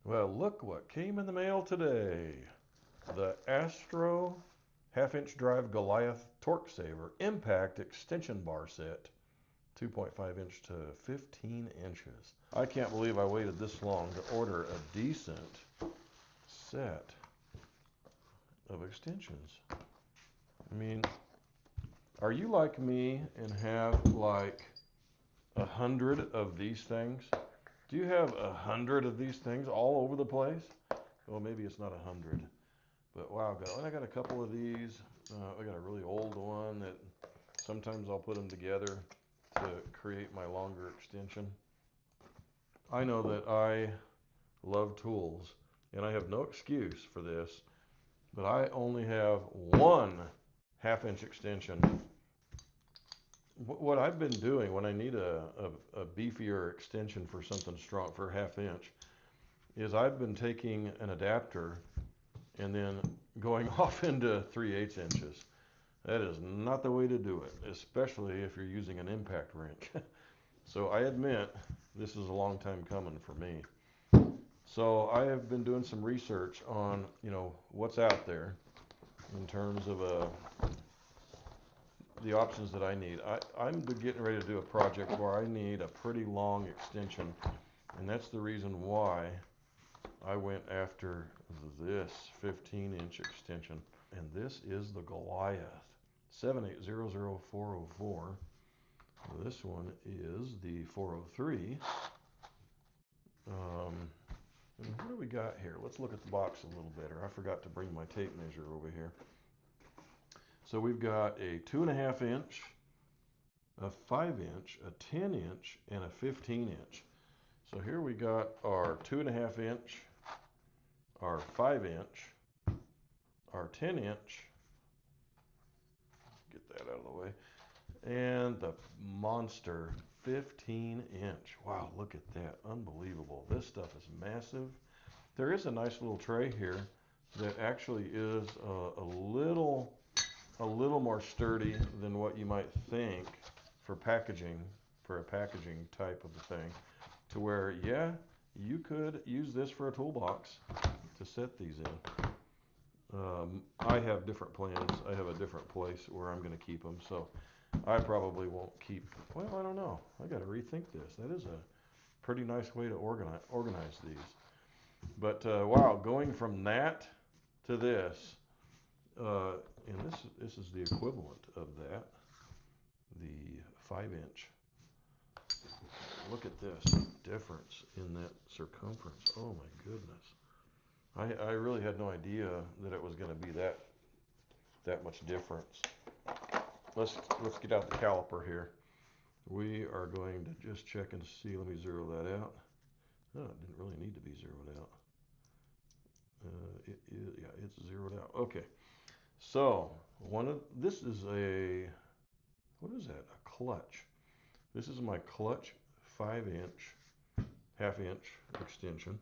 Well, look what came in the mail today. The Astro half-inch drive Goliath torque saver impact extension bar set. 2.5 inch to 15 inches. I can't believe I waited this long to order a decent set of extensions. I mean, are you like me and have like 100 of these things? Do you have 100 of these things all over the place? Well, maybe it's not 100, but wow, I got a couple of these. I got a really old one that sometimes I'll put them together to create my longer extension. I know that I love tools, and I have no excuse for this, but I only have one half-inch extension. What I've been doing when I need a beefier extension for something strong, for half-inch, is I've been taking an adapter and then going off into 3/8 inches. That is not the way to do it, especially if you're using an impact wrench. So I admit this is a long time coming for me. So I have been doing some research on, what's out there in terms of the options that I need. I'm getting ready to do a project where I need a pretty long extension, and that's the reason why I went after this 15-inch extension. And this is the Goliath 7800404. This one is the 403. And what do we got here? Let's look at the box a little better. I forgot to bring my tape measure over here. So we've got a 2.5 inch, a 5 inch, a 10 inch, and a 15 inch. So here we got our 2.5 inch, our 5 inch, our 10 inch, get that out of the way, and the monster 15 inch. Wow, look at that, unbelievable. This stuff is massive. There is a nice little tray here that actually is a little more sturdy than what you might think for packaging, for a packaging type of a thing, to where, yeah, you could use this for a toolbox to set these in. I have different plans. I have a different place where I'm going to keep them, so I probably won't keep, well, I don't know. I got to rethink this. That is a pretty nice way to organize these. But wow, going from that to this, and this is the equivalent of that, the 5 inch. Look at this difference in that circumference. Oh my goodness. I really had no idea that it was going to be that much difference. Let's get out the caliper here. We are going to just check and see. Let me zero that out. Oh, it didn't really need to be zeroed out. Yeah, it's zeroed out. Okay. So this is what is that? A clutch. This is my clutch 5 inch, half inch extension.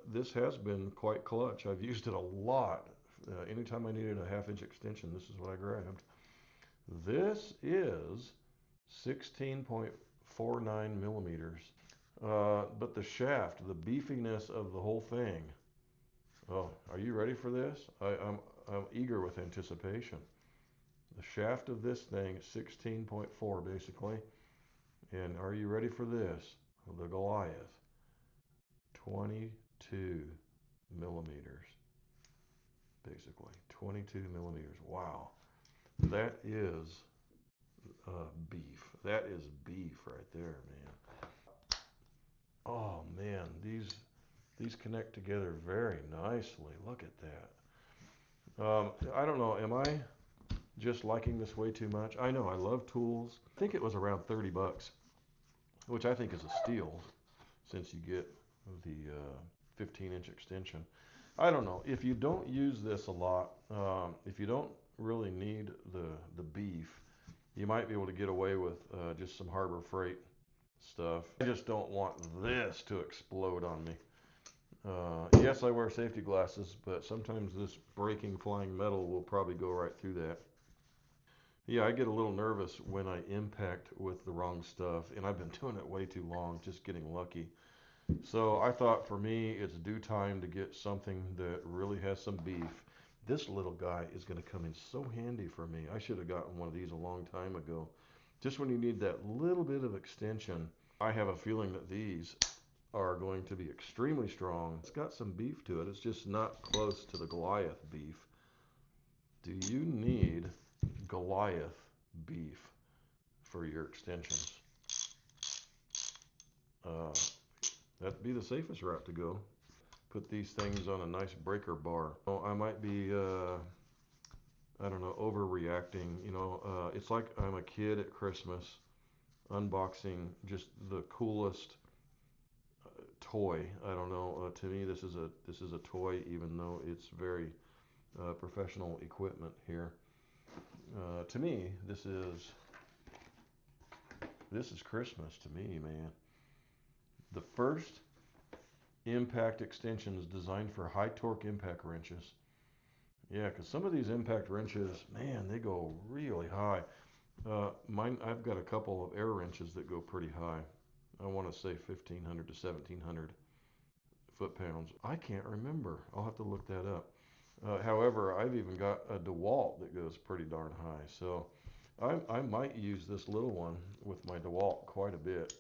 This has been quite clutch. I've used it a lot. Anytime I needed a half inch extension, this is what I grabbed. This is 16.49 millimeters. But the shaft, the beefiness of the whole thing. Oh, are you ready for this? I'm eager with anticipation. The shaft of this thing is 16.4 basically. And are you ready for this? The Goliath, 22 millimeters, basically. 22 millimeters. Wow. That is beef. That is beef right there, man. Oh man, these connect together very nicely. Look at that. I don't know, am I just liking this way too much? I know I love tools. I think it was around 30 bucks, which I think is a steal since you get the 15-inch extension. I don't know, if you don't use this a lot, if you don't really need the beef, you might be able to get away with just some Harbor Freight stuff. I just don't want this to explode on me. Yes, I wear safety glasses, but sometimes this breaking flying metal will probably go right through that. Yeah, I get a little nervous when I impact with the wrong stuff, and I've been doing it way too long, just getting lucky. So I thought for me, it's due time to get something that really has some beef. This little guy is going to come in so handy for me. I should have gotten one of these a long time ago. Just when you need that little bit of extension. I have a feeling that these are going to be extremely strong. It's got some beef to it. It's just not close to the Goliath beef. Do you need Goliath beef for your extensions? Uh, that'd be the safest route to go. Put these things on a nice breaker bar. Oh, I might be, I don't know, overreacting. It's like I'm a kid at Christmas unboxing just the coolest toy. I don't know. To me, this is a toy, even though it's very professional equipment here. To me, this is Christmas to me, man. The first impact extension is designed for high torque impact wrenches. Yeah, because some of these impact wrenches, man, they go really high. I've got a couple of air wrenches that go pretty high. I want to say 1,500 to 1,700 foot-pounds. I can't remember. I'll have to look that up. However, I've even got a DeWalt that goes pretty darn high. So I might use this little one with my DeWalt quite a bit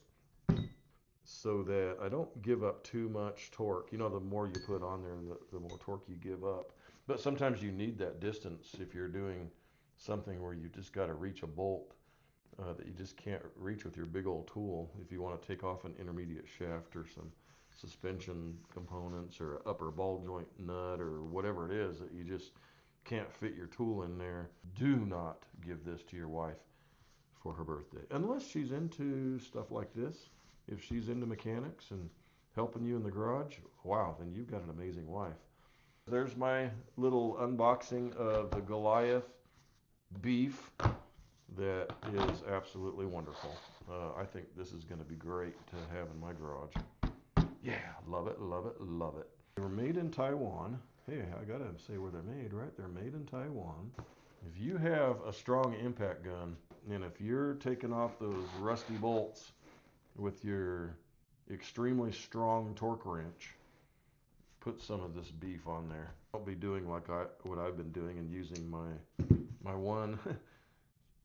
so that I don't give up too much torque. The more you put on there, the more torque you give up. But sometimes you need that distance if you're doing something where you just got to reach a bolt that you just can't reach with your big old tool. If you want to take off an intermediate shaft or some suspension components or upper ball joint nut or whatever it is that you just can't fit your tool in there, do not give this to your wife for her birthday. Unless she's into stuff like this. If she's into mechanics and helping you in the garage, wow, then you've got an amazing wife. There's my little unboxing of the Goliath beef that is absolutely wonderful. I think this is going to be great to have in my garage. Yeah, love it, love it, love it. They were made in Taiwan. Hey, I gotta say where they're made, right? They're made in Taiwan. If you have a strong impact gun, and if you're taking off those rusty bolts with your extremely strong torque wrench, put some of this beef on there. I'll be doing like what I've been doing and using my one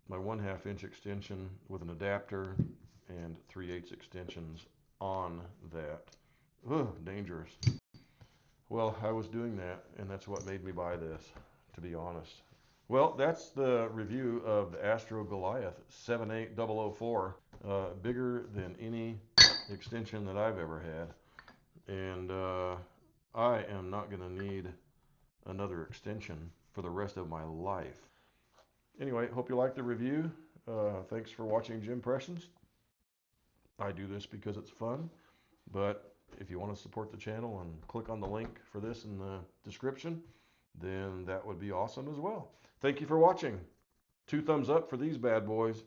my 1/2 inch extension with an adapter and 3/8 extensions on that. Ugh, dangerous. Well, I was doing that, and that's what made me buy this, to be honest. Well, that's the review of the Astro Goliath 78004. Bigger than any extension that I've ever had. And I am not going to need another extension for the rest of my life. Anyway, hope you liked the review. Thanks for watching Jimpressions. I do this because it's fun, but if you want to support the channel and click on the link for this in the description, then that would be awesome as well. Thank you for watching. 2 thumbs up for these bad boys.